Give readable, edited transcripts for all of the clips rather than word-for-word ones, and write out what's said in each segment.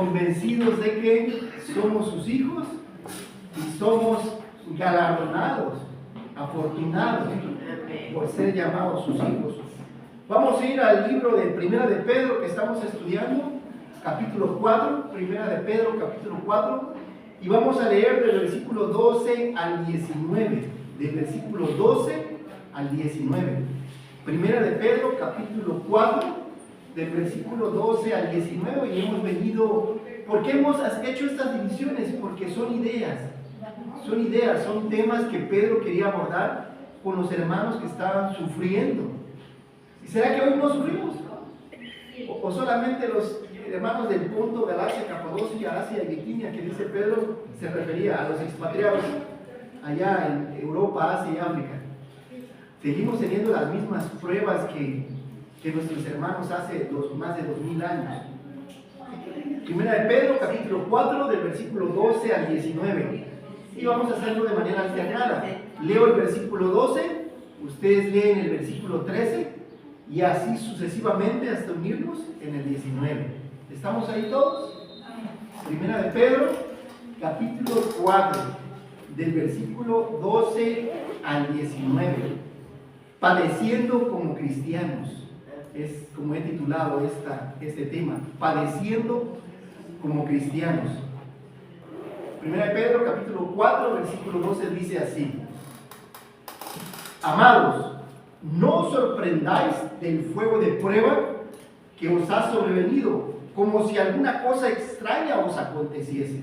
convencidos de que somos sus hijos y somos galardonados, afortunados por ser llamados sus hijos. Vamos a ir al libro de Primera de Pedro que estamos estudiando, capítulo 4, Primera de Pedro, capítulo 4, y vamos a leer del versículo 12 al 19, del versículo 12 al 19. Primera de Pedro, capítulo 4, del versículo 12 al 19, y hemos venido, ¿por qué hemos hecho estas divisiones? Porque son ideas, son temas que Pedro quería abordar con los hermanos que estaban sufriendo. ¿Y será que hoy no sufrimos? ¿O solamente los hermanos del Ponto, Galacia, Capadocia, Asia y Bitinia, que dice Pedro, se refería a los expatriados allá en Europa, Asia y África? Seguimos teniendo las mismas pruebas que nuestros hermanos hace más de 2000 años. Primera de Pedro, capítulo 4, del versículo 12 al 19. Y vamos a hacerlo de manera alternada. Leo el versículo 12, ustedes leen el versículo 13, y así sucesivamente hasta unirnos en el 19. ¿Estamos ahí todos? Primera de Pedro, capítulo 4, del versículo 12 al 19. Padeciendo como cristianos. Es como he titulado este tema, padeciendo como cristianos. Primera de Pedro, capítulo 4, versículo 12, dice así: Amados, no os sorprendáis del fuego de prueba que os ha sobrevenido, como si alguna cosa extraña os aconteciese,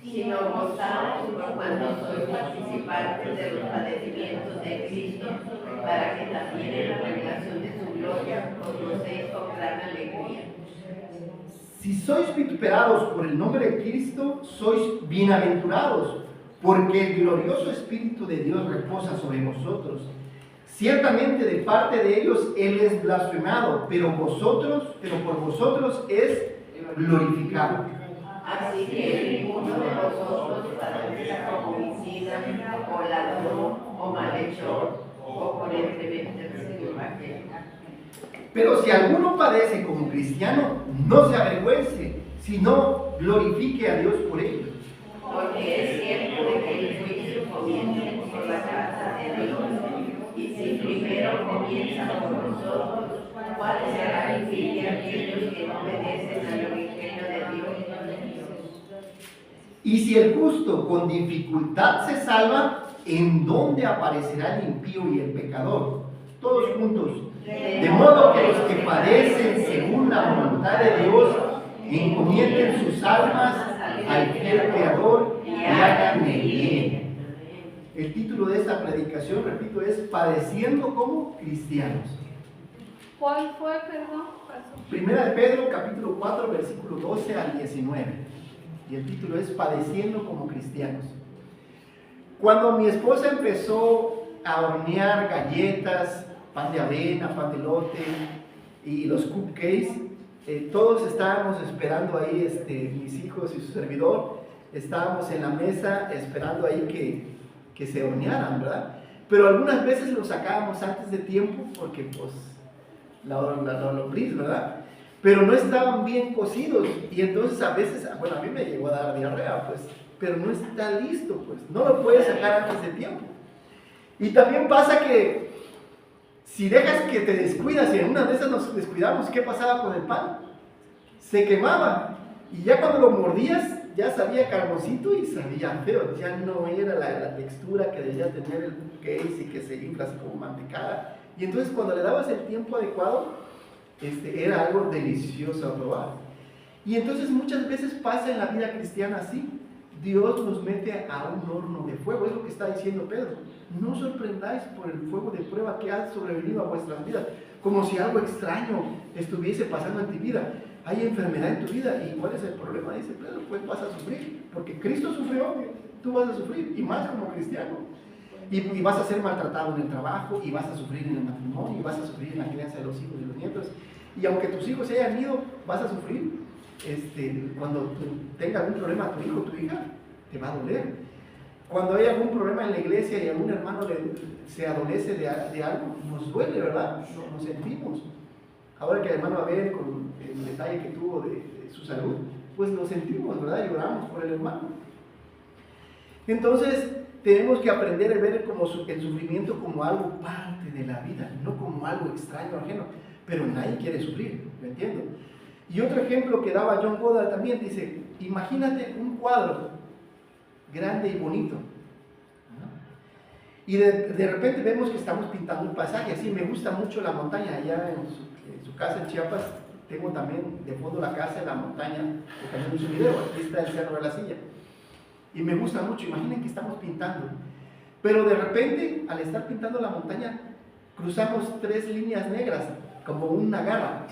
sino gozaos cuando sois participantes de los padecimientos de Cristo, para que también en la revelación de su gloria os gocéis con gran alegría. Si sois vituperados por el nombre de Cristo, sois bienaventurados, porque el glorioso Espíritu de Dios reposa sobre vosotros. Ciertamente de parte de ellos Él es blasfemado, pero por vosotros es glorificado. Así que ninguno de vosotros padezca como homicida, o ladrón, o malhechor, o por entremeterse en el evangelio. Pero si alguno padece como cristiano, no se avergüence, sino glorifique a Dios por ello. Porque es cierto de que el juicio comienza por la casa de Dios, y si primero comienza por nosotros, ¿cuál será el fin de aquellos que no obedecen al evangelio de Dios? Y si el justo con dificultad se salva, ¿en dónde aparecerá el impío y el pecador? Todos juntos. De modo que los que padecen según la voluntad de Dios encomienden sus almas al fiel Creador y hagan el bien. El título de esta predicación, repito, es Padeciendo como cristianos. ¿Cuál fue, perdón? Primera de Pedro, capítulo 4, versículo 12 al 19. Y el título es Padeciendo como cristianos. Cuando mi esposa empezó a hornear galletas, pan de avena, pan de elote y los cupcakes, todos estábamos esperando ahí, mis hijos y su servidor, estábamos en la mesa esperando ahí que se hornearan, ¿verdad? Pero algunas veces los sacábamos antes de tiempo porque pues la lombriz, ¿verdad? Pero no estaban bien cocidos y entonces a veces, bueno, a mí me llegó a dar diarrea, pues, pero no está listo, pues, no lo puedes sacar antes de tiempo. Y también pasa que si dejas que te descuidas y en una de esas nos descuidamos, ¿qué pasaba con el pan? Se quemaba y ya cuando lo mordías ya sabía carboncito y sabía feo, ya no era la textura que debía tener el cupcake y que se infla así como mantecada. Y entonces cuando le dabas el tiempo adecuado, era algo delicioso a probar. Y entonces muchas veces pasa en la vida cristiana así. Dios nos mete a un horno de fuego, es lo que está diciendo Pedro. No os sorprendáis por el fuego de prueba que ha sobrevenido a vuestras vidas, como si algo extraño estuviese pasando en tu vida. Hay enfermedad en tu vida, ¿y cuál es el problema? Dice Pedro, pues vas a sufrir, porque Cristo sufrió, tú vas a sufrir, y más como cristiano. Y vas a ser maltratado en el trabajo, y vas a sufrir en el matrimonio, y vas a sufrir en la crianza de los hijos y los nietos. Y aunque tus hijos se hayan ido, vas a sufrir. Cuando tenga algún problema tu hijo o tu hija, te va a doler. Cuando hay algún problema en la iglesia y algún hermano se adolece de algo, nos duele, ¿verdad? Nos sentimos. Ahora que el hermano Abel, con el detalle que tuvo de su salud, pues lo sentimos, ¿verdad? Lloramos por el hermano. Entonces, tenemos que aprender a ver como el sufrimiento como algo parte de la vida, no como algo extraño, ajeno. Pero nadie quiere sufrir, ¿me entiendo? Y otro ejemplo que daba John Goddard también dice, imagínate un cuadro grande y bonito, ¿no? Y de repente vemos que estamos pintando un paisaje, así me gusta mucho la montaña, allá en su casa en Chiapas, tengo también de fondo la casa en la montaña, que también hice un video, aquí está el Cerro de la Silla, y me gusta mucho, imaginen que estamos pintando, pero de repente, al estar pintando la montaña, cruzamos 3 líneas negras, como una garra,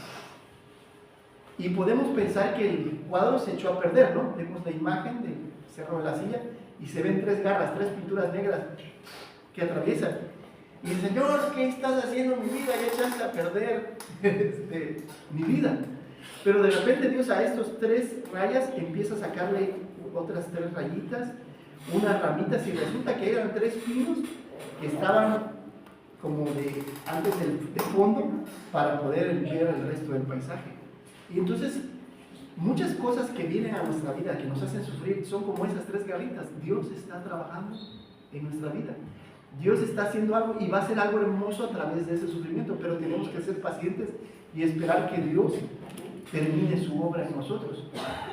y podemos pensar que el cuadro se echó a perder, ¿no? Vemos la imagen del Cerro de la Silla, y se ven 3 garras, 3 pinturas negras que atraviesan. Y el Señor, ¿qué estás haciendo en mi vida? Ya echaste a perder mi vida. Pero de repente Dios a estos 3 rayas empieza a sacarle otras 3 rayitas, unas ramitas, y resulta que eran 3 pinos que estaban como antes de fondo para poder ver el resto del paisaje. Y entonces, muchas cosas que vienen a nuestra vida, que nos hacen sufrir, son como esas 3 garritas. Dios está trabajando en nuestra vida. Dios está haciendo algo y va a hacer algo hermoso a través de ese sufrimiento, pero tenemos que ser pacientes y esperar que Dios termine su obra en nosotros.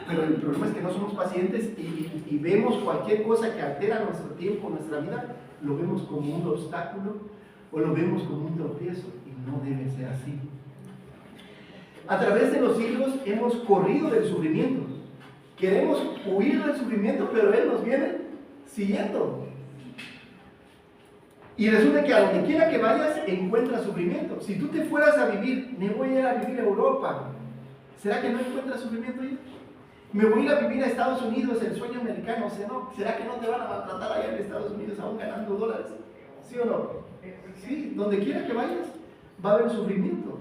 Pero el problema es que no somos pacientes y vemos cualquier cosa que altera nuestro tiempo, nuestra vida, lo vemos como un obstáculo o lo vemos como un tropiezo, y no debe ser así. A través de los siglos hemos corrido del sufrimiento. Queremos huir del sufrimiento, pero Él nos viene siguiendo. Y resulta que a donde quiera que vayas, encuentras sufrimiento. Si tú te fueras a vivir, me voy a ir a vivir a Europa, ¿será que no encuentras sufrimiento ahí? Me voy a ir a vivir a Estados Unidos, el sueño americano, ¿será que no te van a maltratar allá en Estados Unidos aún ganando dólares? ¿Sí o no? Sí, donde quiera que vayas, va a haber sufrimiento.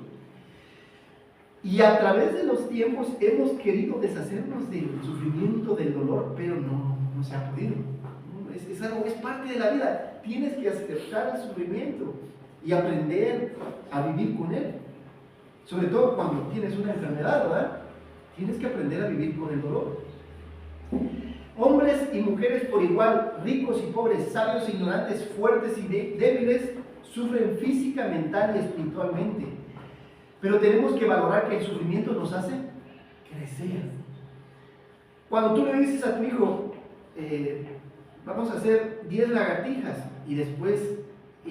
Y a través de los tiempos hemos querido deshacernos del sufrimiento, del dolor, pero no se ha podido. Es parte de la vida. Tienes que aceptar el sufrimiento y aprender a vivir con él. Sobre todo cuando tienes una enfermedad, ¿verdad? Tienes que aprender a vivir con el dolor. Hombres y mujeres por igual, ricos y pobres, sabios e ignorantes, fuertes y débiles, sufren física, mental y espiritualmente. Pero tenemos que valorar que el sufrimiento nos hace crecer. Cuando tú le dices a tu hijo, vamos a hacer 10 lagartijas y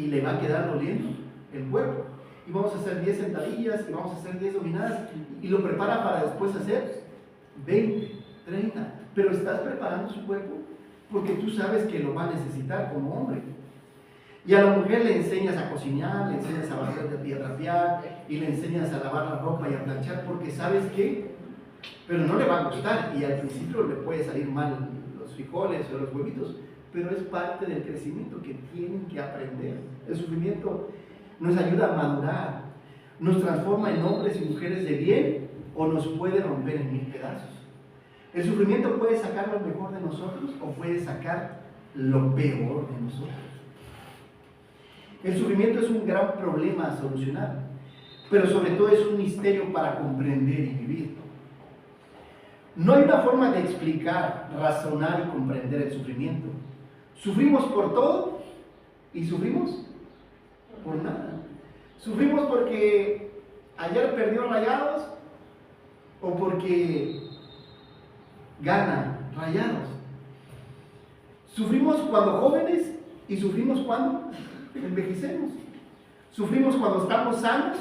le va a quedar doliendo el cuerpo, y vamos a hacer 10 sentadillas y vamos a hacer 10 dominadas, y lo prepara para después hacer 20, 30, pero estás preparando su cuerpo porque tú sabes que lo va a necesitar como hombre. Y a la mujer le enseñas a cocinar, le enseñas a barrer y a trapear, y le enseñas a lavar la ropa y a planchar, porque sabes que, pero no le va a gustar, y al principio le puede salir mal los frijoles o los huevitos, pero es parte del crecimiento que tienen que aprender. El sufrimiento nos ayuda a madurar, nos transforma en hombres y mujeres de bien, o nos puede romper en 1000 pedazos. El sufrimiento puede sacar lo mejor de nosotros, o puede sacar lo peor de nosotros. El sufrimiento es un gran problema a solucionar, pero sobre todo es un misterio para comprender y vivir. No hay una forma de explicar, razonar y comprender el sufrimiento. Sufrimos por todo y sufrimos por nada. Sufrimos porque ayer perdió Rayados o porque gana Rayados. Sufrimos cuando jóvenes y sufrimos cuando envejecemos. Sufrimos cuando estamos sanos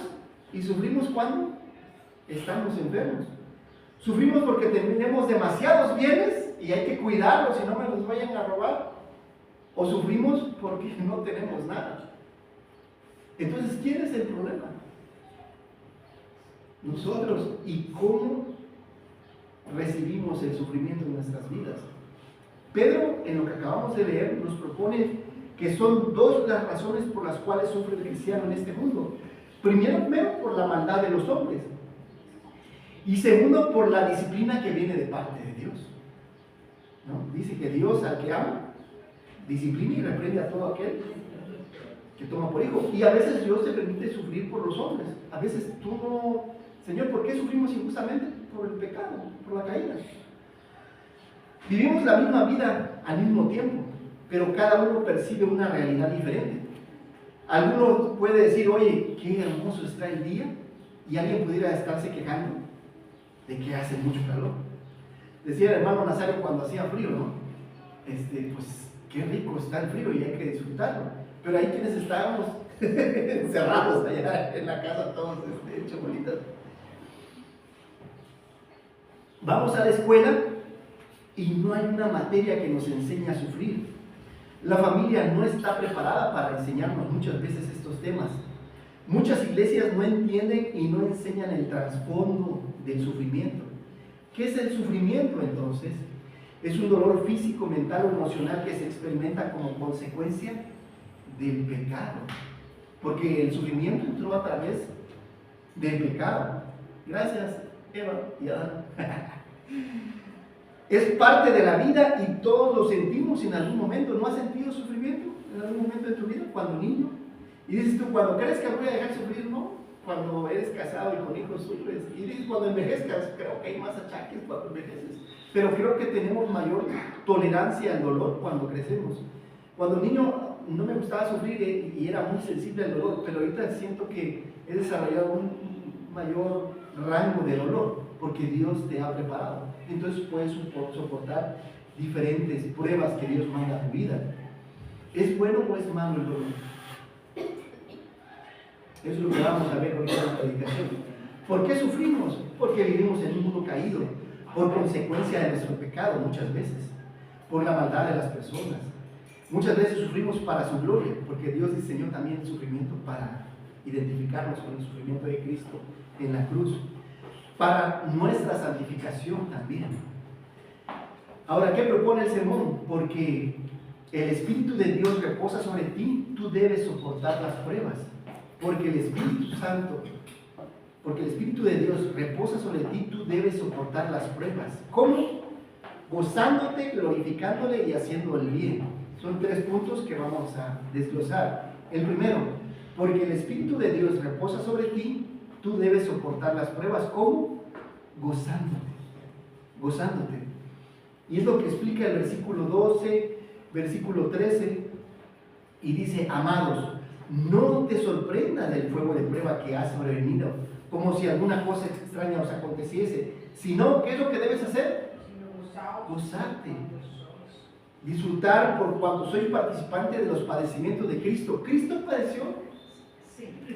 y sufrimos cuando estamos enfermos. Sufrimos porque tenemos demasiados bienes y hay que cuidarlos y no me los vayan a robar. O sufrimos porque no tenemos nada. Entonces, ¿quién es el problema? Nosotros. ¿Y cómo recibimos el sufrimiento en nuestras vidas? Pedro, en lo que acabamos de leer, nos propone que son 2 las razones por las cuales sufre el cristiano en este mundo. Primero, por la maldad de los hombres. Y segundo, por la disciplina que viene de parte de Dios. ¿No? Dice que Dios, al que ama, disciplina y reprende a todo aquel que toma por hijo. Y a veces Dios te permite sufrir por los hombres. A veces tú no... Señor, ¿por qué sufrimos injustamente? Por el pecado, por la caída. Vivimos la misma vida al mismo tiempo, pero cada uno percibe una realidad diferente. Alguno puede decir, oye, qué hermoso está el día, y alguien pudiera estarse quejando de que hace mucho calor. Decía el hermano Nazario cuando hacía frío, ¿no? Pues qué rico está el frío y hay que disfrutarlo. Pero hay quienes estábamos encerrados allá en la casa, todos hechos bolitas. Vamos a la escuela y no hay una materia que nos enseñe a sufrir. La familia no está preparada para enseñarnos muchas veces estos temas. Muchas iglesias no entienden y no enseñan el trasfondo del sufrimiento. ¿Qué es el sufrimiento entonces? Es un dolor físico, mental o emocional que se experimenta como consecuencia del pecado. Porque el sufrimiento entró a través del pecado. Gracias, Eva y Adán. Es parte de la vida y todos lo sentimos en algún momento. ¿No has sentido sufrimiento en algún momento de tu vida cuando niño? Y dices tú, cuando crees que voy a dejar sufrir, no. Cuando eres casado y con hijos sufres. Y dices, cuando envejezcas, creo que hay más achaques cuando envejeces. Pero creo que tenemos mayor tolerancia al dolor cuando crecemos. Cuando niño no me gustaba sufrir y era muy sensible al dolor, pero ahorita siento que he desarrollado un mayor rango de dolor, porque Dios te ha preparado. Entonces puedes soportar diferentes pruebas que Dios manda a tu vida. ¿Es bueno o es malo el dolor? Eso es lo que vamos a ver hoy en la predicación. ¿Por qué sufrimos? Porque vivimos en un mundo caído, por consecuencia de nuestro pecado muchas veces, por la maldad de las personas. Muchas veces sufrimos para su gloria, porque Dios diseñó también el sufrimiento para identificarnos con el sufrimiento de Cristo en la cruz, para nuestra santificación también. Ahora, ¿qué propone el sermón? Porque el Espíritu de Dios reposa sobre ti, tú debes soportar las pruebas. Porque el Espíritu Santo, porque el Espíritu de Dios reposa sobre ti, tú debes soportar las pruebas. ¿Cómo? Gozándote, glorificándole y haciendo el bien. Son 3 puntos que vamos a desglosar. El primero, porque el Espíritu de Dios reposa sobre ti, tú debes soportar las pruebas. ¿Cómo? Gozándote. Gozándote. Y es lo que explica el versículo 12, versículo 13, y dice, amados, no te sorprendas del fuego de prueba que has sobrevenido, como si alguna cosa extraña os aconteciese, sino, ¿qué es lo que debes hacer? Gozarte. Disfrutar por cuanto sois participantes de los padecimientos de Cristo. Cristo padeció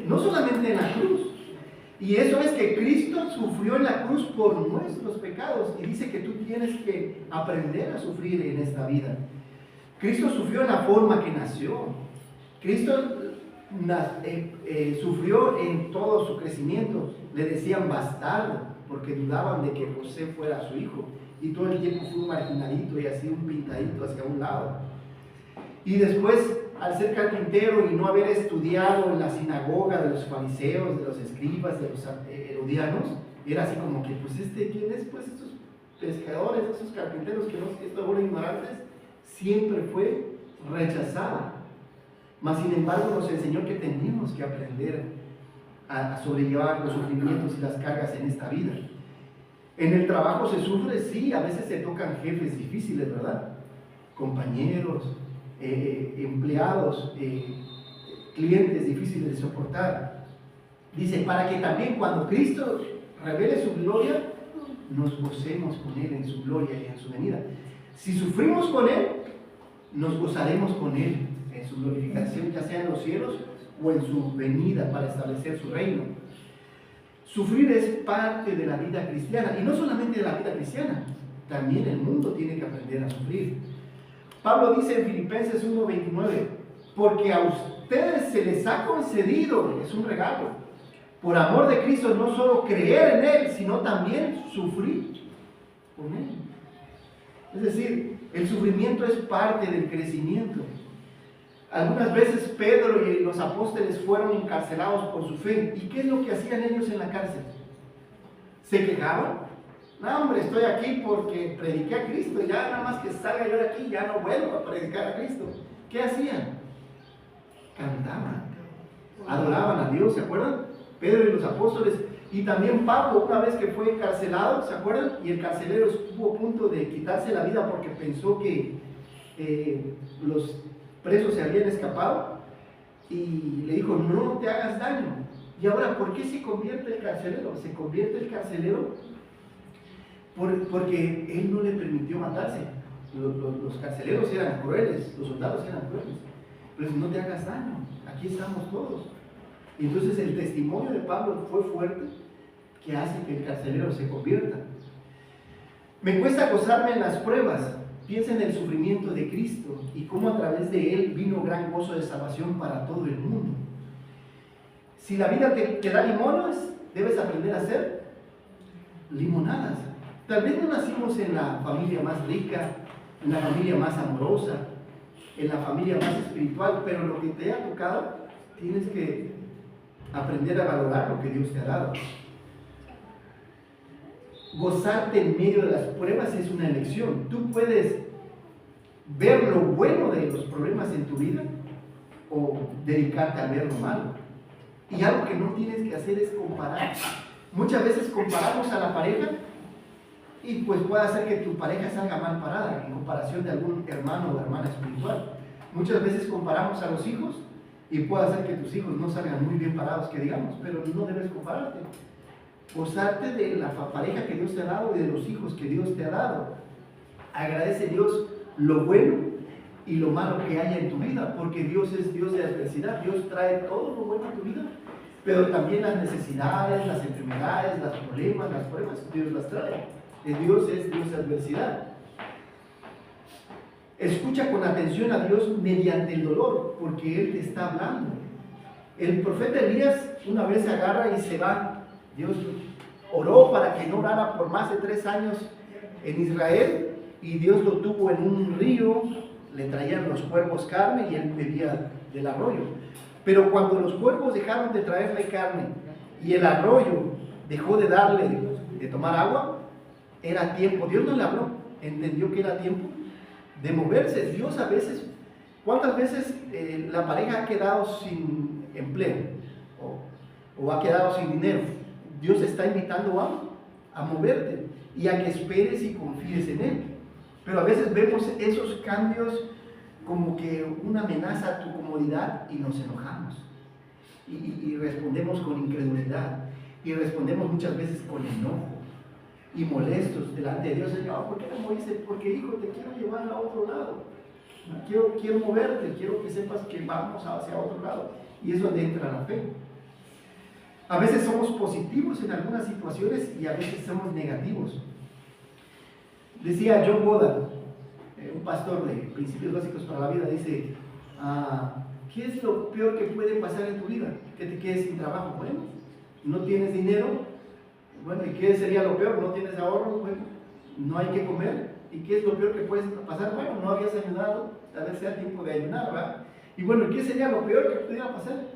no solamente en la cruz, y eso es que Cristo sufrió en la cruz por nuestros pecados, y dice que tú tienes que aprender a sufrir en esta vida. Cristo sufrió en la forma que nació. Cristo sufrió en todo su crecimiento. Le decían bastardo porque dudaban de que José fuera su hijo, y todo el tiempo fue un marginadito y así un pintadito hacia un lado. Y después, al ser carpintero y no haber estudiado en la sinagoga de los fariseos, de los escribas, de los herodianos, era así como que, pues ¿quién es? Pues estos pescadores, estos carpinteros que no, estos fueron ignorantes. Siempre fue rechazado. Mas sin embargo nos enseñó que tenemos que aprender a sobrellevar los sufrimientos y las cargas en esta vida. En el trabajo se sufre, sí, a veces se tocan jefes difíciles, ¿verdad? Compañeros, empleados, clientes difíciles de soportar. Dice, para que también cuando Cristo revele su gloria, nos gocemos con Él en su gloria y en su venida. Si sufrimos con Él, nos gozaremos con Él en su glorificación, ya sea en los cielos o en su venida para establecer su reino. Sufrir es parte de la vida cristiana, y no solamente de la vida cristiana, también el mundo tiene que aprender a sufrir. Pablo dice en Filipenses 1:29, porque a ustedes se les ha concedido, es un regalo, por amor de Cristo, no solo creer en Él, sino también sufrir con Él. Es decir, el sufrimiento es parte del crecimiento. Algunas veces Pedro y los apóstoles fueron encarcelados por su fe. ¿Y qué es lo que hacían ellos en la cárcel? ¿Se quejaban? No, hombre, estoy aquí porque prediqué a Cristo, y ya nada más que salga yo de aquí, ya no vuelvo a predicar a Cristo. ¿Qué hacían? Cantaban, adoraban a Dios, ¿se acuerdan? Pedro y los apóstoles Y también Pablo, una vez que fue encarcelado, ¿se acuerdan? Y el carcelero estuvo a punto de quitarse la vida porque pensó que los presos se habían escapado. Y le dijo, no te hagas daño. Y ahora, ¿por qué se convierte el carcelero? Se convierte el carcelero porque él no le permitió matarse. Los carceleros eran crueles, los soldados eran crueles. Pero no te hagas daño, aquí estamos todos. Y entonces el testimonio de Pablo fue fuerte, que hace que el carcelero se convierta. Me cuesta gozarme en las pruebas. Piensa en el sufrimiento de Cristo y cómo a través de él vino gran gozo de salvación para todo el mundo. Si la vida te da limones, debes aprender a hacer limonadas. Tal vez no nacimos en la familia más rica, en la familia más amorosa, en la familia más espiritual, pero lo que te ha tocado, tienes que aprender a valorar lo que Dios te ha dado. Gozarte en medio de las pruebas es una elección. Tú puedes ver lo bueno de los problemas en tu vida o dedicarte a ver lo malo. Y algo que no tienes que hacer es comparar. Muchas veces comparamos a la pareja y pues puede hacer que tu pareja salga mal parada en comparación de algún hermano o hermana espiritual. Muchas veces comparamos a los hijos y puede hacer que tus hijos no salgan muy bien parados, que digamos, pero no debes compararte. Gozarte de la pareja que Dios te ha dado y de los hijos que Dios te ha dado. Agradece a Dios lo bueno y lo malo que haya en tu vida, porque Dios es Dios de adversidad. Dios trae todo lo bueno a tu vida, pero también las necesidades, las enfermedades, los problemas, las pruebas, Dios las trae. Dios es Dios de adversidad. Escucha con atención a Dios mediante el dolor, porque Él te está hablando. El profeta Elías una vez se agarra y se va. Dios oró para que no orara por más de 3 años en Israel, y Dios lo tuvo en un río, le traían los cuervos carne y él bebía del arroyo. Pero cuando los cuervos dejaron de traerle carne y el arroyo dejó de darle de tomar agua, era tiempo. Dios no le habló, entendió que era tiempo de moverse. Dios a veces, ¿cuántas veces la pareja ha quedado sin empleo o ha quedado sin dinero? Dios te está invitando a moverte y a que esperes y confíes en Él. Pero a veces vemos esos cambios como que una amenaza a tu comodidad y nos enojamos. Y respondemos con incredulidad. Y respondemos muchas veces con enojo. Y molestos delante de Dios. Señor, ¿por qué no moviste? Porque hijo, te quiero llevar a otro lado. Quiero moverte, quiero que sepas que vamos hacia otro lado. Y es donde entra la fe. A veces somos positivos en algunas situaciones y a veces somos negativos. Decía John Goddard, un pastor de Principios Básicos para la Vida, dice, ¿qué es lo peor que puede pasar en tu vida? Que te quedes sin trabajo. Bueno, no tienes dinero. Bueno, ¿y qué sería lo peor? No tienes ahorros. Bueno, no hay que comer. ¿Y qué es lo peor que puede pasar? Bueno, no habías ayunado, tal vez sea tiempo de ayunar, ¿verdad? Y bueno, ¿qué sería lo peor que pudiera pasar?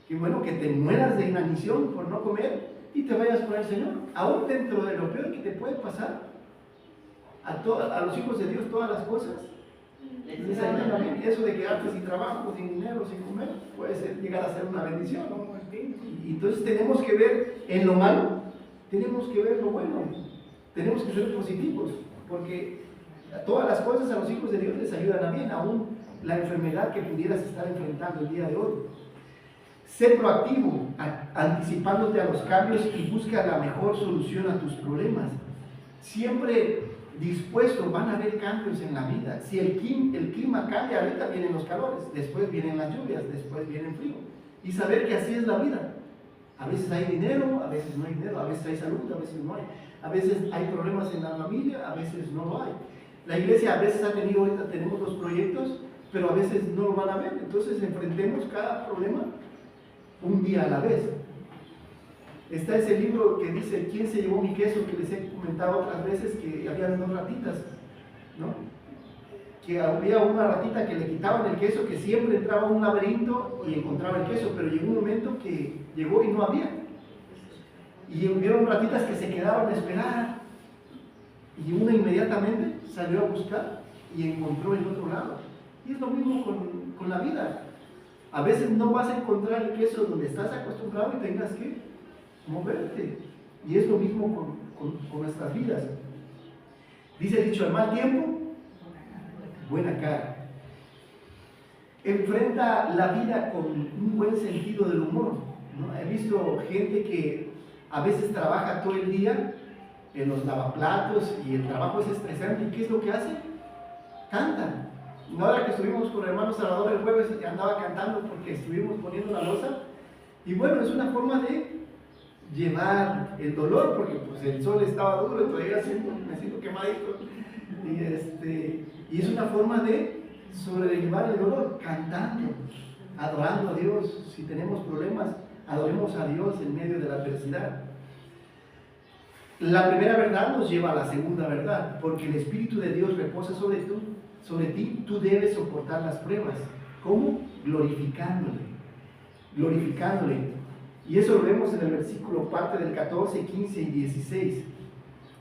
Que bueno, que te mueras de inanición por no comer y te vayas con el Señor. Aún dentro de lo peor que te puede pasar, a los hijos de Dios todas las cosas les ayudan bien. Eso de quedarte sin trabajo, sin dinero, sin comer, puede llegar a ser una bendición, ¿no? Y entonces tenemos que ver en lo malo, tenemos que ver lo bueno, tenemos que ser positivos, porque todas las cosas a los hijos de Dios les ayudan a bien, aún la enfermedad que pudieras estar enfrentando el día de hoy. Sé proactivo, anticipándote a los cambios y busca la mejor solución a tus problemas. Siempre dispuesto, van a haber cambios en la vida. Si el clima cambia, ahorita vienen los calores, después vienen las lluvias, después viene el frío. Y saber que así es la vida. A veces hay dinero, a veces no hay dinero, a veces hay salud, a veces no hay. A veces hay problemas en la familia, a veces no lo hay. La iglesia a veces ahorita tenemos los proyectos, pero a veces no lo van a ver. Entonces enfrentemos cada problema un día a la vez. Está ese libro que dice, ¿quién se llevó mi queso? Que les he comentado otras veces que había 2 ratitas, ¿no? Que había una ratita que le quitaban el queso, que siempre entraba a un laberinto y encontraba el queso, pero llegó un momento que llegó y no había. Y hubieron ratitas que se quedaron a esperar, y una inmediatamente salió a buscar y encontró el otro lado. Y es lo mismo con la vida. A veces no vas a encontrar el queso donde estás acostumbrado y tengas que moverte. Y es lo mismo con nuestras vidas. Dice el dicho, al mal tiempo, buena cara. Enfrenta la vida con un buen sentido del humor, ¿no? He visto gente que a veces trabaja todo el día en los lavaplatos y el trabajo es estresante. ¿Y qué es lo que hace? Cantan. Ahora que estuvimos con el hermano Salvador el jueves, andaba cantando porque estuvimos poniendo la loza. Y bueno, es una forma de llevar el dolor, porque pues el sol estaba duro y todavía me siento quemadito. Y es una forma de sobrellevar el dolor, cantando, adorando a Dios. Si tenemos problemas, adoremos a Dios en medio de la adversidad. La primera verdad nos lleva a la segunda verdad, porque el Espíritu de Dios reposa sobre ti, tú debes soportar las pruebas. ¿Cómo? Glorificándole. Y eso lo vemos en el versículo parte del 14, 15 y 16.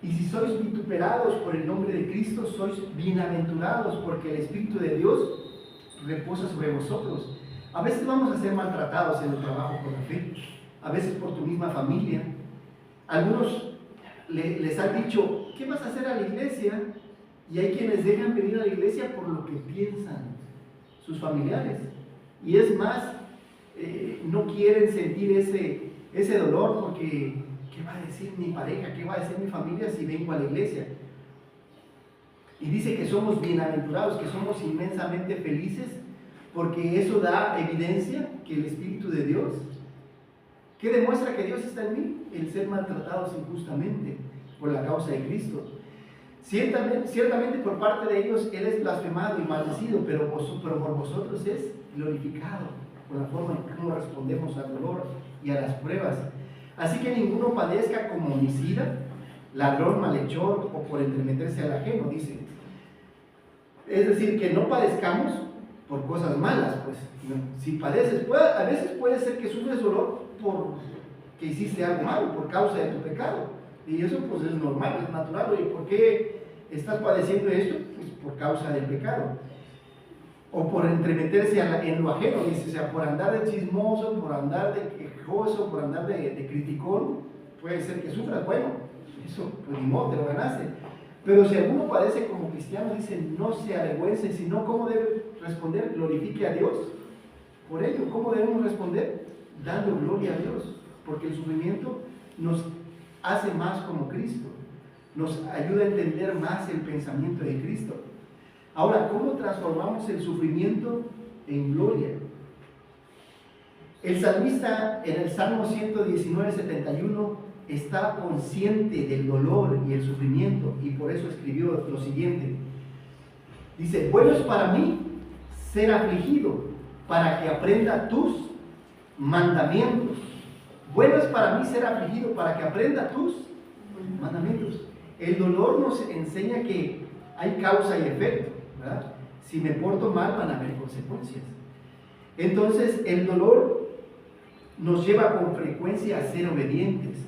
Y si sois vituperados por el nombre de Cristo, sois bienaventurados, porque el Espíritu de Dios reposa sobre vosotros. A veces vamos a ser maltratados en el trabajo por la fe, a veces por tu misma familia. Algunos les han dicho, ¿qué vas a hacer a la iglesia? Y hay quienes dejan venir a la iglesia por lo que piensan sus familiares. Y es más, no quieren sentir ese dolor porque ¿qué va a decir mi pareja? ¿Qué va a decir mi familia si vengo a la iglesia? Y dice que somos bienaventurados, que somos inmensamente felices, porque eso da evidencia que el Espíritu de Dios, ¿qué demuestra que Dios está en mí? El ser maltratados injustamente por la causa de Cristo. Ciertamente por parte de ellos Él es blasfemado y maldecido, pero por vosotros es glorificado, por la forma en cómo respondemos al dolor y a las pruebas. Así que ninguno padezca como homicida, ladrón, malhechor o por entremeterse al ajeno, dice. Es decir, que no padezcamos por cosas malas, pues. No. Si padeces, a veces puede ser que sufres dolor porque hiciste algo malo, por causa de tu pecado. Y eso pues es normal, es natural. ¿Y por qué estás padeciendo esto? Pues por causa del pecado. O por entremeterse en lo ajeno, dice, o sea, por andar de chismoso, por andar de quejoso, por andar de criticón, puede ser que sufras. Bueno, eso, pues ni modo, te lo ganaste. Pero si alguno padece como cristiano, dice, no se avergüence, sino cómo debe responder, glorifique a Dios. Por ello, ¿cómo debemos responder? Dando gloria a Dios, porque el sufrimiento nos hace más como Cristo, nos ayuda a entender más el pensamiento de Cristo. Ahora, ¿cómo transformamos el sufrimiento en gloria? El salmista en el Salmo 119, 71 estaba consciente del dolor y el sufrimiento y por eso escribió lo siguiente. Dice, bueno es para mí ser afligido para que aprenda tus mandamientos. Bueno es para mí ser afligido para que aprenda tus mandamientos. El dolor nos enseña que hay causa y efecto, ¿verdad? Si me porto mal van a haber consecuencias. Entonces el dolor nos lleva con frecuencia a ser obedientes.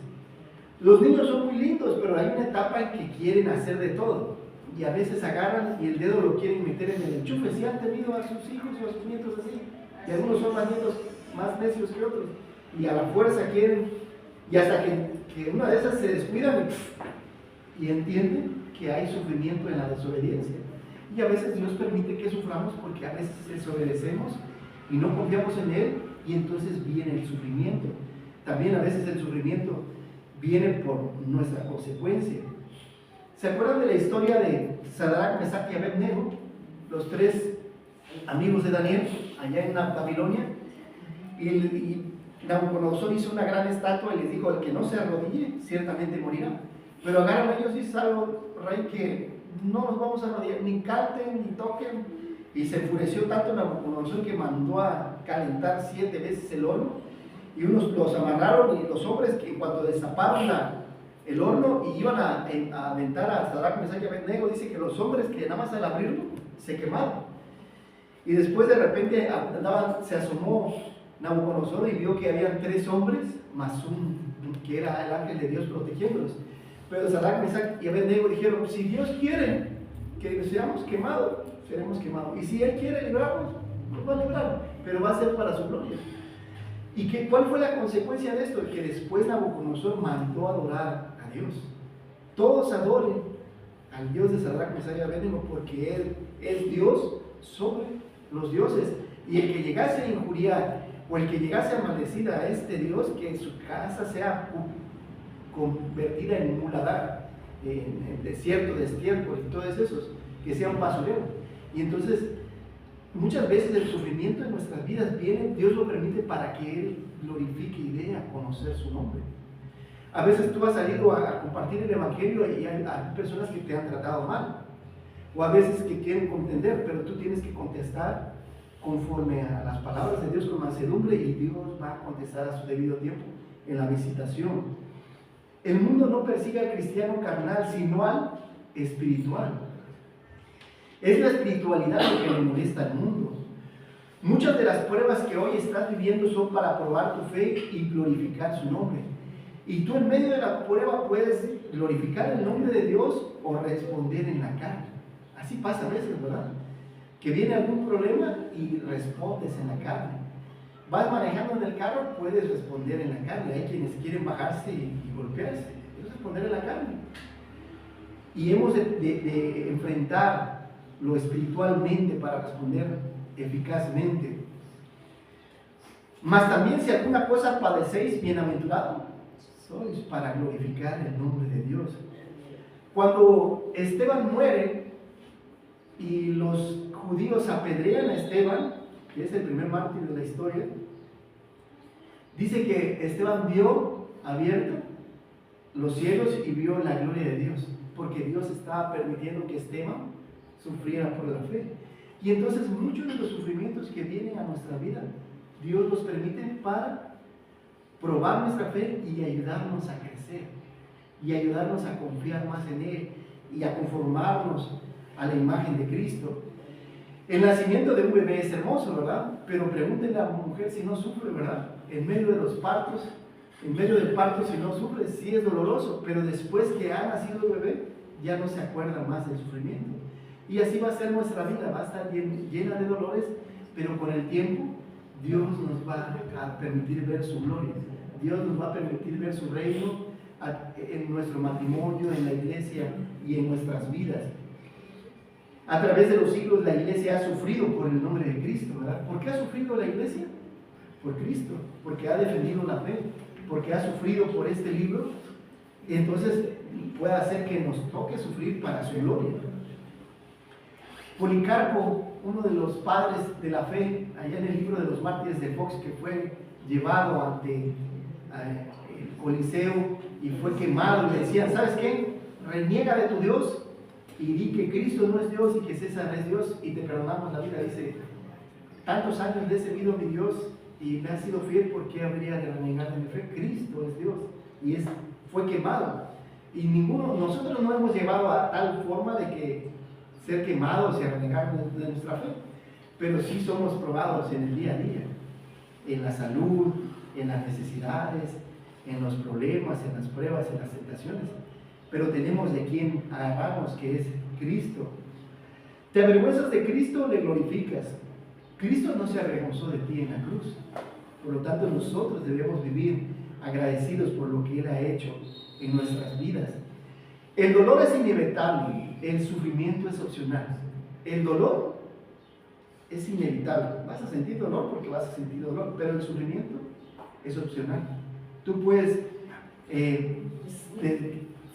Los niños son muy lindos, pero hay una etapa en que quieren hacer de todo. Y a veces agarran y el dedo lo quieren meter en el enchufe. Si han tenido a sus hijos o a sus nietos así. Y algunos son más nietos más necios que otros. Y a la fuerza quieren. Y hasta que una de esas se descuidan y entienden que hay sufrimiento en la desobediencia. Y a veces Dios permite que suframos porque a veces desobedecemos y no confiamos en Él. Y entonces viene el sufrimiento. También a veces el sufrimiento viene por nuestra consecuencia. ¿Se acuerdan de la historia de Sadrach, Mesach y Abednego? Los tres amigos de Daniel allá en Babilonia. Y Nabucodonosor hizo una gran estatua y les dijo, el que no se arrodille, ciertamente morirá. Pero agarran a ellos y dice algo, rey, que no nos vamos a arrodillar, ni canten, ni toquen. Y se enfureció tanto Nabucodonosor que mandó a calentar 7 veces el horno. Y unos los amarraron y los hombres que en cuanto destaparon el horno y iban a aventar a Sadrach, Mesach y Abednego, dice que los hombres que nada más al abrirlo se quemaron. Y después de repente se asomó Nabucodonosor y vio que habían 3 hombres más que era el ángel de Dios protegiéndolos. Pero Sadrach, Mesach y Abednego dijeron, si Dios quiere que seamos quemados, seremos quemados. Y si Él quiere librarnos, nos va a librar, pero va a ser para su gloria. ¿Cuál fue la consecuencia de esto? Que después Nabucodonosor mandó a adorar a Dios. Todos adoren al Dios de Sadrach, Mesach y Abednego, porque Él es Dios sobre los dioses. Y el que llegase a injuriar o el que llegase a maldecir a este Dios, que en su casa sea convertida en muladar, en desierto, destiércol y todos esos, que sea un basurero. Y entonces, muchas veces el sufrimiento en nuestras vidas viene, Dios lo permite para que Él glorifique y dé a conocer su nombre. A veces tú has salido a compartir el Evangelio y hay personas que te han tratado mal, o a veces que quieren contender, pero tú tienes que contestar conforme a las palabras de Dios con mansedumbre, y Dios va a contestar a su debido tiempo en la visitación. El mundo no persigue al cristiano carnal, sino al espiritual. Es la espiritualidad lo que le molesta al mundo. Muchas de las pruebas que hoy estás viviendo son para probar tu fe y glorificar su nombre. Y tú en medio de la prueba puedes glorificar el nombre de Dios o responder en la carne. Así pasa a veces, ¿verdad? Que viene algún problema y respondes en la carne. Vas manejando en el carro, puedes responder en la carne. Hay quienes quieren bajarse y golpearse. Eso es responder en la carne. Y hemos de enfrentar lo espiritualmente para responder eficazmente. Mas también si alguna cosa padecéis, bienaventurado sois para glorificar el nombre de Dios. Cuando Esteban muere y los judíos apedrean a Esteban, que es el primer mártir de la historia, dice que Esteban vio abierto los cielos y vio la gloria de Dios, porque Dios estaba permitiendo que Esteban sufriera por la fe. Y entonces muchos de los sufrimientos que vienen a nuestra vida, Dios los permite para probar nuestra fe y ayudarnos a crecer, y ayudarnos a confiar más en Él, y a conformarnos a la imagen de Cristo. El nacimiento de un bebé es hermoso, ¿verdad? Pero pregúntenle a la mujer si no sufre, ¿verdad? En medio de los partos, en medio del parto, si no sufre, sí es doloroso, pero después que ha nacido el bebé, ya no se acuerda más del sufrimiento. Y así va a ser nuestra vida, va a estar llena de dolores, pero con el tiempo Dios nos va a permitir ver su gloria. Dios nos va a permitir ver su reino en nuestro matrimonio, en la iglesia y en nuestras vidas. A través de los siglos la iglesia ha sufrido por el nombre de Cristo, ¿verdad? ¿Por qué ha sufrido la iglesia? Por Cristo, porque ha defendido la fe, porque ha sufrido por este libro, y entonces puede hacer que nos toque sufrir para su gloria. Policarpo, uno de los padres de la fe, allá en el libro de los mártires de Fox, que fue llevado ante el Coliseo y fue quemado, y le decían, ¿sabes qué? Reniega de tu Dios y di que Cristo no es Dios y que César es Dios y te perdonamos la vida. Dice, tantos años le he servido a mi Dios y me ha sido fiel, ¿por qué habría de renegar de mi fe? Cristo es Dios y fue quemado. Y nosotros no hemos llevado a tal forma de que ser quemados y a renegar de nuestra fe, pero sí somos probados en el día a día, en la salud, en las necesidades, en los problemas, en las pruebas, en las tentaciones, pero tenemos de quien agarrarnos, que es Cristo. Te avergüenzas de Cristo, le glorificas. Cristo no se avergonzó de ti en la cruz, por lo tanto nosotros debemos vivir agradecidos por lo que Él ha hecho en nuestras vidas. El dolor es inevitable, el sufrimiento es opcional. El dolor es inevitable, vas a sentir dolor porque vas a sentir dolor, pero el sufrimiento es opcional. Tú puedes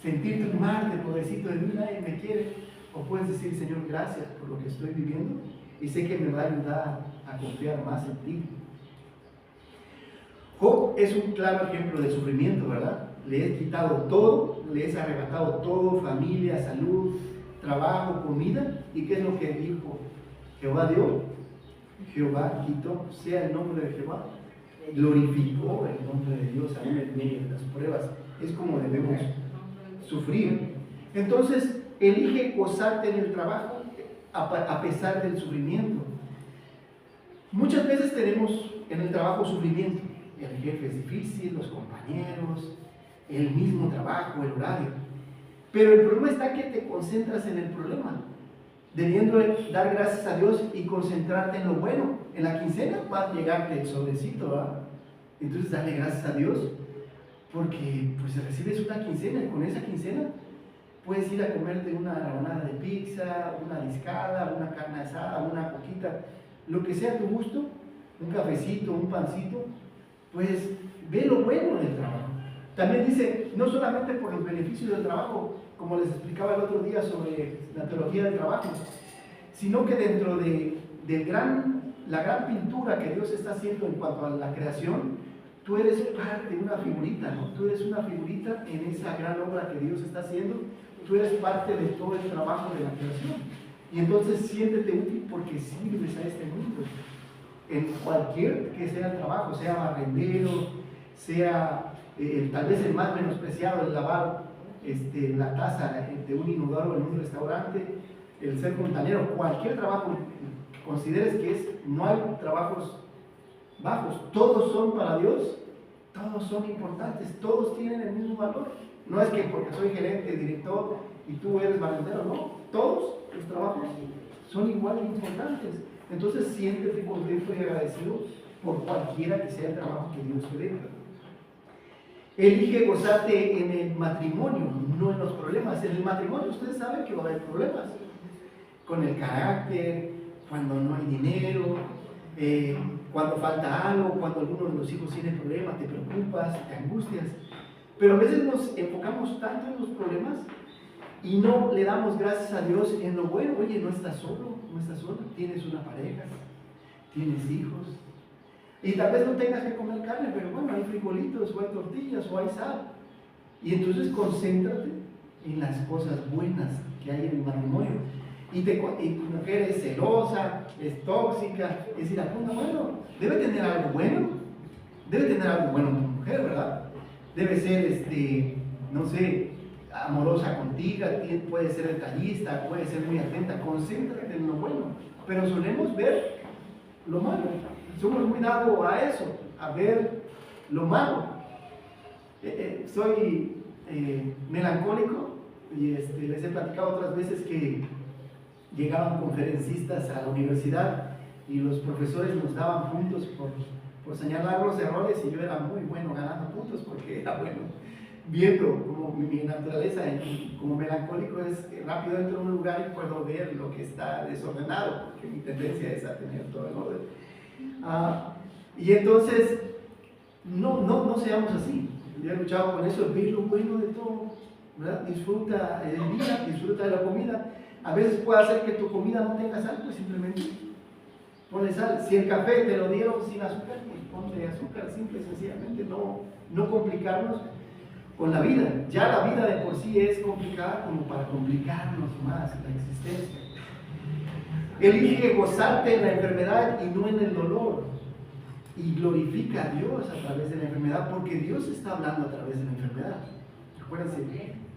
sentirte mal, pobrecito de mí, nadie me quiere, o puedes decir, Señor, gracias por lo que estoy viviendo y sé que me va a ayudar a confiar más en ti. Job es un claro ejemplo de sufrimiento, ¿verdad? Le he quitado todo, le he arrebatado todo, familia, salud, trabajo, comida. ¿Y qué es lo que dijo? Jehová dio, Jehová quitó, sea el nombre de Jehová. Glorificó el nombre de Dios aún en medio de las pruebas. Es como debemos sufrir. Entonces, elige gozarte en el trabajo a pesar del sufrimiento. Muchas veces tenemos en el trabajo sufrimiento. El jefe es difícil, los compañeros, el mismo trabajo, el horario. Pero el problema está que te concentras en el problema, debiendo dar gracias a Dios y concentrarte en lo bueno. En la quincena va a llegarte el sobrecito, ¿verdad? Entonces dale gracias a Dios porque pues recibes una quincena y con esa quincena puedes ir a comerte una rebanada de pizza, una discada, una carne asada, una coquita, lo que sea a tu gusto, un cafecito, un pancito, pues ve lo bueno del trabajo. También dice, no solamente por los beneficios del trabajo, como les explicaba el otro día sobre la teología del trabajo, sino que dentro de la gran pintura que Dios está haciendo en cuanto a la creación, tú eres parte de una figurita, ¿no? Tú eres una figurita en esa gran obra que Dios está haciendo, tú eres parte de todo el trabajo de la creación. Y entonces siéntete útil porque sirves a este mundo. En cualquier que sea el trabajo, sea barrendero, sea tal vez el más menospreciado, el lavar la taza de un inodoro en un restaurante, el ser fontanero, cualquier trabajo que consideres no hay trabajos bajos, todos son para Dios, todos son importantes, todos tienen el mismo valor. No es que porque soy gerente, director y tú eres barrendero, no, todos los trabajos son igual de importantes. Entonces siéntete contento y agradecido por cualquiera que sea el trabajo que Dios te dé. Elige gozarte en el matrimonio, no en los problemas. En el matrimonio ustedes saben que va a haber problemas con el carácter, cuando no hay dinero, cuando falta algo, cuando alguno de los hijos tiene problemas, te preocupas, te angustias. Pero a veces nos enfocamos tanto en los problemas y no le damos gracias a Dios en lo bueno. Oye, no estás solo, no estás sola, tienes una pareja, tienes hijos. Y tal vez no tengas que comer carne, pero bueno, hay frijolitos, o hay tortillas, o hay sal. Y entonces concéntrate en las cosas buenas que hay en el matrimonio. Y tu mujer es celosa, es tóxica, es iracunda, bueno, debe tener algo bueno. Debe tener algo bueno tu mujer, ¿verdad? Debe ser, no sé, amorosa contigo, puede ser detallista, puede ser muy atenta, concéntrate en lo bueno. Pero solemos ver lo malo. Somos muy dados a eso, a ver lo malo. Soy melancólico y les he platicado otras veces que llegaban conferencistas a la universidad y los profesores nos daban puntos por señalar los errores y yo era muy bueno ganando puntos porque era bueno viendo como mi naturaleza como melancólico es rápido entro en un lugar y puedo ver lo que está desordenado porque mi tendencia es a tener todo el orden. Y entonces no seamos así. Yo he luchado con eso, ver lo bueno de todo, ¿verdad? Disfruta el día, disfruta de la comida. A veces puede hacer que tu comida no tenga sal, pues simplemente ponle sal. Si el café te lo dieron sin azúcar, pues ponle azúcar, simple y sencillamente, no complicarnos con la vida. Ya la vida de por sí es complicada como para complicarnos más la existencia. Elige gozarte en la enfermedad y no en el dolor. Y glorifica a Dios a través de la enfermedad, porque Dios está hablando a través de la enfermedad. Acuérdense,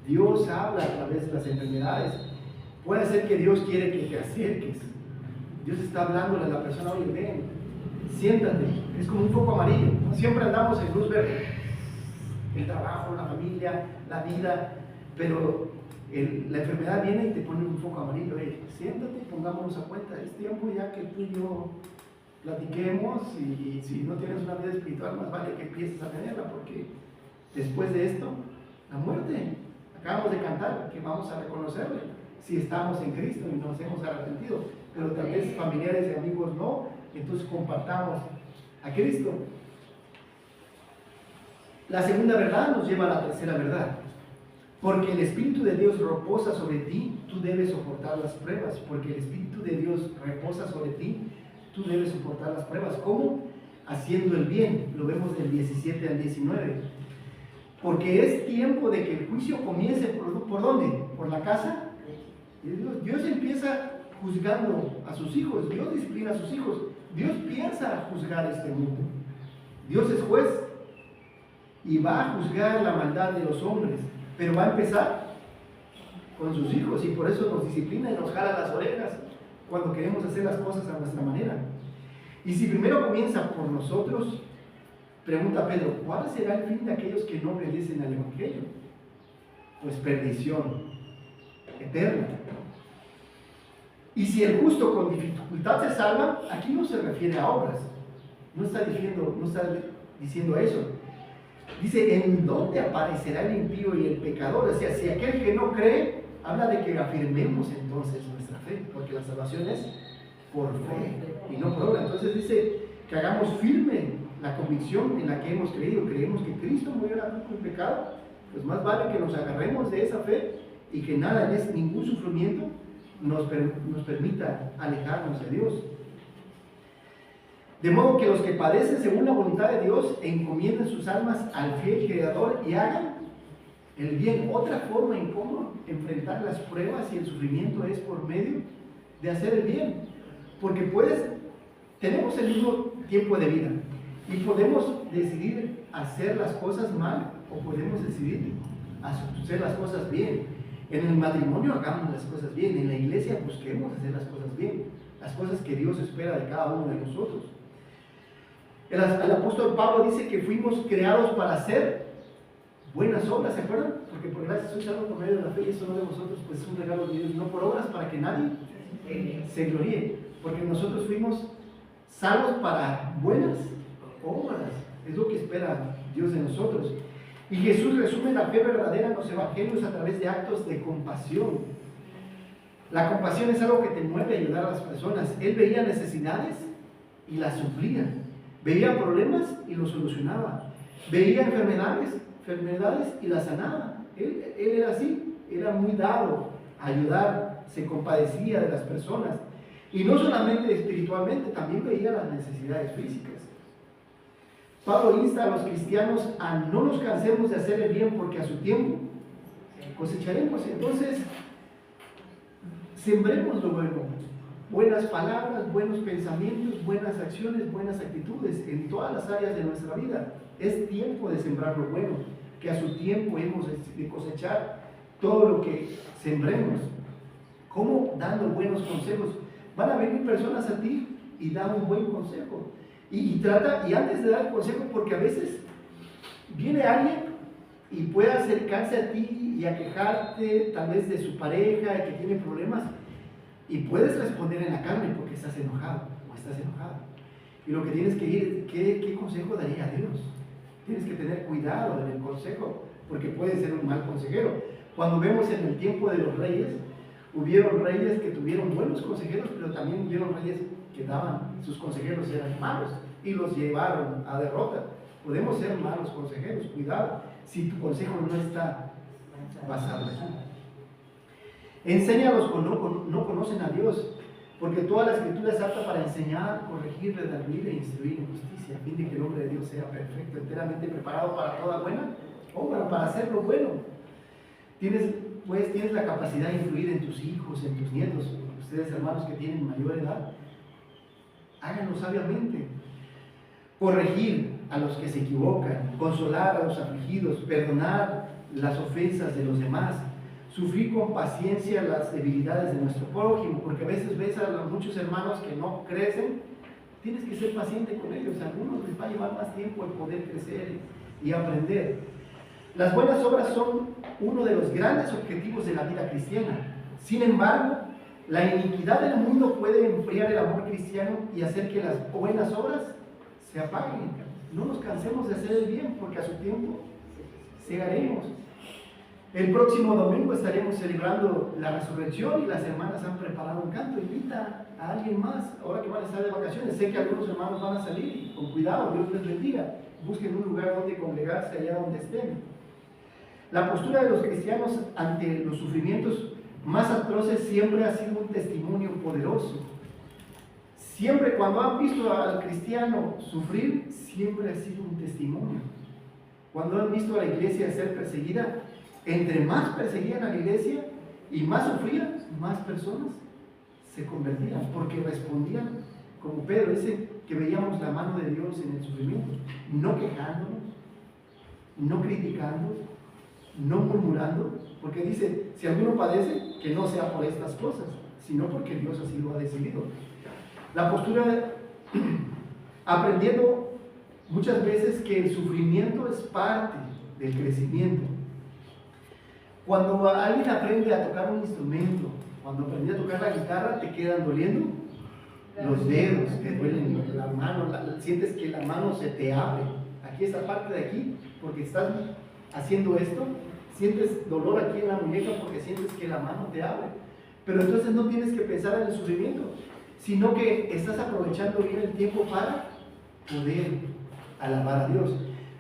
Dios habla a través de las enfermedades. Puede ser que Dios quiere que te acerques. Dios está hablándole a la persona, oye, ven, siéntate. Es como un foco amarillo. Siempre andamos en luz verde. El trabajo, la familia, la vida, pero la enfermedad viene y te pone un foco amarillo. Siéntate y pongámonos a cuenta. Es tiempo ya que tú y yo platiquemos y si no tienes una vida espiritual, más vale que empieces a tenerla, porque después de esto, la muerte. Acabamos de cantar que vamos a reconocerle si estamos en Cristo y nos hemos arrepentido, pero tal vez familiares y amigos no, entonces compartamos a Cristo. La segunda verdad nos lleva a la tercera verdad. Porque el Espíritu de Dios reposa sobre ti, tú debes soportar las pruebas. Porque el Espíritu de Dios reposa sobre ti, tú debes soportar las pruebas. ¿Cómo? Haciendo el bien. Lo vemos del 17 al 19. Porque es tiempo de que el juicio comience. ¿Por dónde? ¿Por la casa? Dios empieza juzgando a sus hijos. Dios disciplina a sus hijos. Dios piensa juzgar este mundo. Dios es juez y va a juzgar la maldad de los hombres. Pero va a empezar con sus hijos y por eso nos disciplina y nos jala las orejas cuando queremos hacer las cosas a nuestra manera. Y si primero comienza por nosotros, pregunta Pedro, ¿cuál será el fin de aquellos que no obedecen al Evangelio? Pues perdición eterna. Y si el justo con dificultad se salva, aquí no se refiere a obras. No está diciendo eso. Dice, ¿en dónde aparecerá el impío y el pecador? O sea, si aquel que no cree, habla de que afirmemos entonces nuestra fe, porque la salvación es por fe y no por obra. Entonces dice que hagamos firme la convicción en la que hemos creído. Creemos que Cristo murió en la cruz por el pecado, pues más vale que nos agarremos de esa fe y que nada, ningún sufrimiento nos permita alejarnos de Dios. De modo que los que padecen según la voluntad de Dios encomienden sus almas al fiel Creador y hagan el bien. Otra forma en cómo enfrentar las pruebas y el sufrimiento es por medio de hacer el bien. Porque tenemos el mismo tiempo de vida y podemos decidir hacer las cosas mal o podemos decidir hacer las cosas bien. En el matrimonio hagamos las cosas bien, en la iglesia busquemos hacer las cosas bien, las cosas que Dios espera de cada uno de nosotros. El apóstol Pablo dice que fuimos creados para hacer buenas obras, ¿se acuerdan? Porque por gracia sois salvos por medio de la fe y eso no de vosotros, pues es un regalo de Dios, no por obras para que nadie se gloríe, porque nosotros fuimos salvos para buenas obras, es lo que espera Dios de nosotros. Y Jesús resume la fe verdadera en los evangelios a través de actos de compasión. La compasión es algo que te mueve a ayudar a las personas. Él veía necesidades y las suplía. Veía problemas y los solucionaba. Veía enfermedades y las sanaba. Él era así, era muy dado a ayudar, se compadecía de las personas. Y no solamente espiritualmente, también veía las necesidades físicas. Pablo insta a los cristianos a no nos cansemos de hacer el bien porque a su tiempo cosecharemos. Entonces, sembremos lo bueno, buenas palabras, buenos pensamientos, buenas acciones, buenas actitudes en todas las áreas de nuestra vida. Es tiempo de sembrar lo bueno, que a su tiempo hemos de cosechar todo lo que sembremos. ¿Cómo? Dando buenos consejos. Van a venir personas a ti y dan un buen consejo. Y antes de dar el consejo, porque a veces viene alguien y puede acercarse a ti y a quejarte tal vez de su pareja, que tiene problemas, y puedes responder en la carne porque estás enojado o estás enojado. Y lo que tienes que ir, ¿qué consejo daría Dios? Tienes que tener cuidado en el consejo, porque puede ser un mal consejero. Cuando vemos en el tiempo de los reyes, hubieron reyes que tuvieron buenos consejeros, pero también hubieron reyes que sus consejeros eran malos y los llevaron a derrota. Podemos ser malos consejeros, cuidado, si tu consejo no está basado aquí. Enseña a los que no conocen a Dios, porque toda la Escritura es apta para enseñar, corregir, redarguir e instruir en justicia, a fin de que el hombre de Dios sea perfecto, enteramente preparado para toda buena obra, para hacer lo bueno. Tienes la capacidad de influir en tus hijos, en tus nietos, ustedes hermanos que tienen mayor edad, háganlo sabiamente. Corregir a los que se equivocan, consolar a los afligidos, perdonar las ofensas de los demás, sufrir con paciencia las debilidades de nuestro prójimo, porque a veces ves a muchos hermanos que no crecen, tienes que ser paciente con ellos, a algunos les va a llevar más tiempo el poder crecer y aprender. Las buenas obras son uno de los grandes objetivos de la vida cristiana. Sin embargo, la iniquidad del mundo puede enfriar el amor cristiano y hacer que las buenas obras se apaguen. No nos cansemos de hacer el bien, porque a su tiempo segaremos. El próximo domingo estaremos celebrando la resurrección y las hermanas han preparado un canto. Invita a alguien más, ahora que van a estar de vacaciones. Sé que algunos hermanos van a salir, con cuidado, Dios les bendiga. Busquen un lugar donde congregarse allá donde estén. La postura de los cristianos ante los sufrimientos más atroces siempre ha sido un testimonio poderoso. Siempre cuando han visto al cristiano sufrir, siempre ha sido un testimonio. Cuando han visto a la iglesia ser perseguida, entre más perseguían a la iglesia y más sufrían, más personas se convertían, porque respondían como Pedro, dice que veíamos la mano de Dios en el sufrimiento, no quejándonos, no criticando, no murmurando, porque dice, si alguno padece, que no sea por estas cosas, sino porque Dios así lo ha decidido. La postura, aprendiendo muchas veces que el sufrimiento es parte del crecimiento. Cuando alguien aprende a tocar un instrumento, cuando aprende a tocar la guitarra, te quedan doliendo los dedos, te duelen la mano, sientes que la mano se te abre. aquí esta parte de aquí, porque estás haciendo esto, sientes dolor aquí en la muñeca porque sientes que la mano te abre, pero entonces no tienes que pensar en el sufrimiento, sino que estás aprovechando bien el tiempo para poder alabar a Dios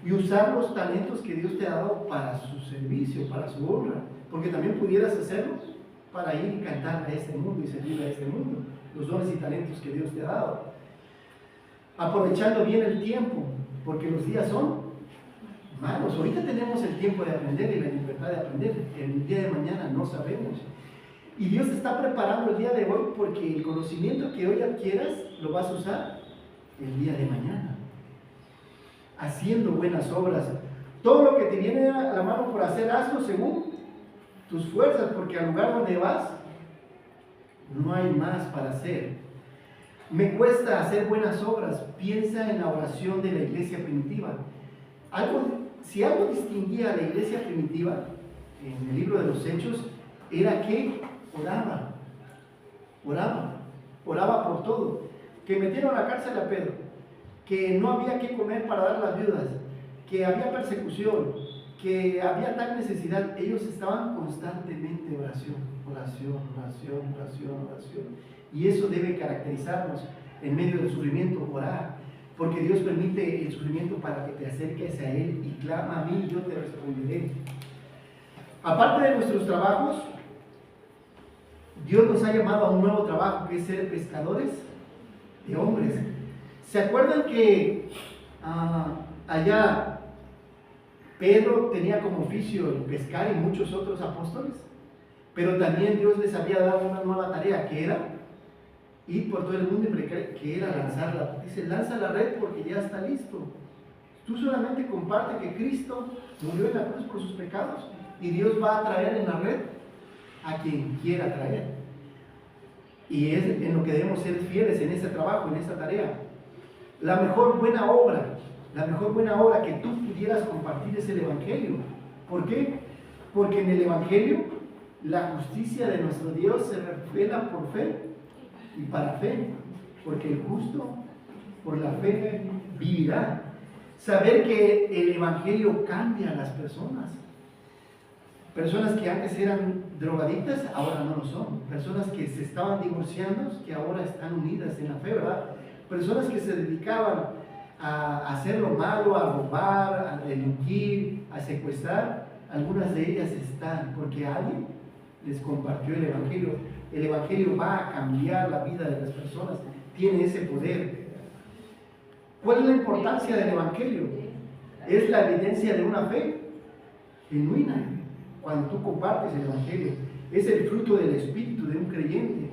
y usar los talentos que Dios te ha dado para su servicio, para su honra, porque también pudieras hacerlo para ir y cantar a este mundo y servir a este mundo, los dones y talentos que Dios te ha dado. Aprovechando bien el tiempo, porque los días son malos. Ahorita tenemos el tiempo de aprender y la libertad de aprender. El día de mañana no sabemos. Y Dios te está preparando el día de hoy porque el conocimiento que hoy adquieras lo vas a usar el día de mañana. Haciendo buenas obras. Todo lo que te viene a la mano por hacer, hazlo según tus fuerzas, porque al lugar donde vas no hay más para hacer. Me cuesta hacer buenas obras. Piensa en la oración de la iglesia primitiva. Si algo distinguía a la iglesia primitiva en el libro de los Hechos, era que oraba por todo. Que metieron a la cárcel a Pedro, que no había que comer para dar las viudas, que había persecución, que había tal necesidad. Ellos estaban constantemente en oración. Y eso debe caracterizarnos en medio del sufrimiento, orar, porque Dios permite el sufrimiento para que te acerques a Él y clama a mí y yo te responderé. Aparte de nuestros trabajos, Dios nos ha llamado a un nuevo trabajo, que es ser pescadores de hombres. ¿Se acuerdan que allá Pedro tenía como oficio el pescar y muchos otros apóstoles? Pero también Dios les había dado una nueva tarea, que era ir por todo el mundo y predicar, que era lanzarla. Dice, lanza la red porque ya está listo. Tú solamente comparte que Cristo murió en la cruz por sus pecados y Dios va a traer en la red a quien quiera traer. Y es en lo que debemos ser fieles en ese trabajo, en esa tarea. La mejor buena obra que tú pudieras compartir es el Evangelio. ¿Por qué? Porque en el Evangelio la justicia de nuestro Dios se revela por fe y para fe, porque el justo por la fe vivirá. Saber que el Evangelio cambia a las personas. Personas que antes eran drogadictas, ahora no lo son. Personas que se estaban divorciando, que ahora están unidas en la fe, ¿verdad? Personas que se dedicaban a hacer lo malo, a robar, a delinquir, a secuestrar. Algunas de ellas están, porque alguien les compartió el Evangelio. El Evangelio va a cambiar la vida de las personas, tiene ese poder. ¿Cuál es la importancia del Evangelio? Es la evidencia de una fe genuina. Cuando tú compartes el Evangelio, es el fruto del Espíritu de un creyente.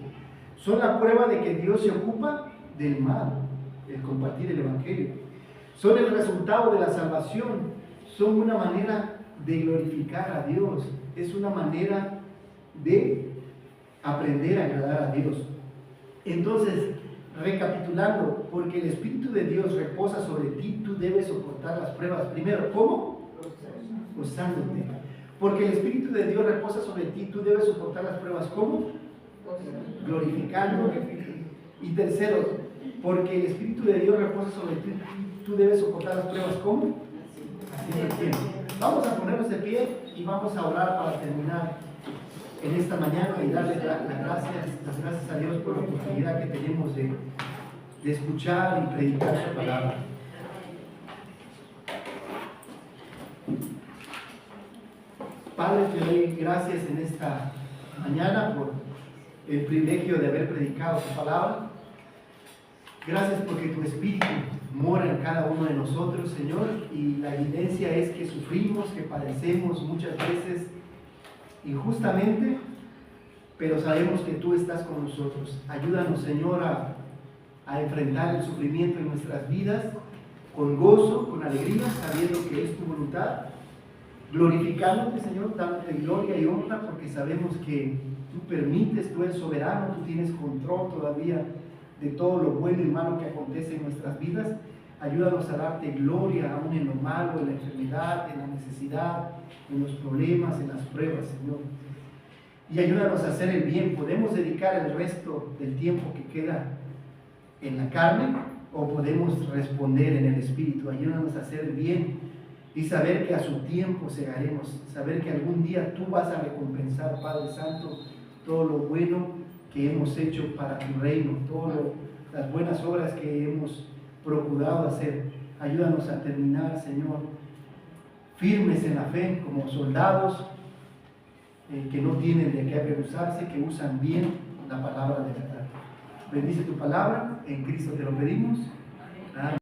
Son la prueba de que Dios se ocupa del mal, el compartir el Evangelio. Son el resultado de la salvación. Son una manera de glorificar a Dios. Es una manera de aprender a agradar a Dios. Entonces, recapitulando, porque el Espíritu de Dios reposa sobre ti, tú debes soportar las pruebas. Primero, ¿cómo? Gozándote. Porque el Espíritu de Dios reposa sobre ti, tú debes soportar las pruebas. ¿Cómo? Glorificando. Y tercero, porque el Espíritu de Dios reposa sobre ti, tú debes soportar las pruebas. ¿Cómo? Haciendo el tiempo. Vamos a ponernos de pie y vamos a orar para terminar en esta mañana y darle las gracias a Dios por la oportunidad que tenemos de escuchar y predicar su palabra. Padre, te doy gracias en esta mañana por el privilegio de haber predicado tu palabra. Gracias porque tu Espíritu mora en cada uno de nosotros, Señor, y la evidencia es que sufrimos, que padecemos muchas veces injustamente, pero sabemos que tú estás con nosotros. Ayúdanos, Señor, a enfrentar el sufrimiento en nuestras vidas con gozo, con alegría, sabiendo que es tu voluntad, glorificándote, Señor, dándote gloria y honra, porque sabemos que tú permites, tú eres soberano, tú tienes control todavía de todo lo bueno y malo que acontece en nuestras vidas. Ayúdanos a darte gloria aún en lo malo, en la enfermedad, en la necesidad, en los problemas, en las pruebas, Señor. Y ayúdanos a hacer el bien. Podemos dedicar el resto del tiempo que queda en la carne o podemos responder en el Espíritu. Ayúdanos a hacer bien y saber que a su tiempo segaremos, saber que algún día tú vas a recompensar, Padre Santo, todo lo bueno que hemos hecho para tu reino, todas las buenas obras que hemos procurado hacer. Ayúdanos a terminar, Señor, firmes en la fe, como soldados que no tienen de qué avergonzarse, que usan bien la palabra de verdad. Bendice tu palabra, en Cristo te lo pedimos. Amén.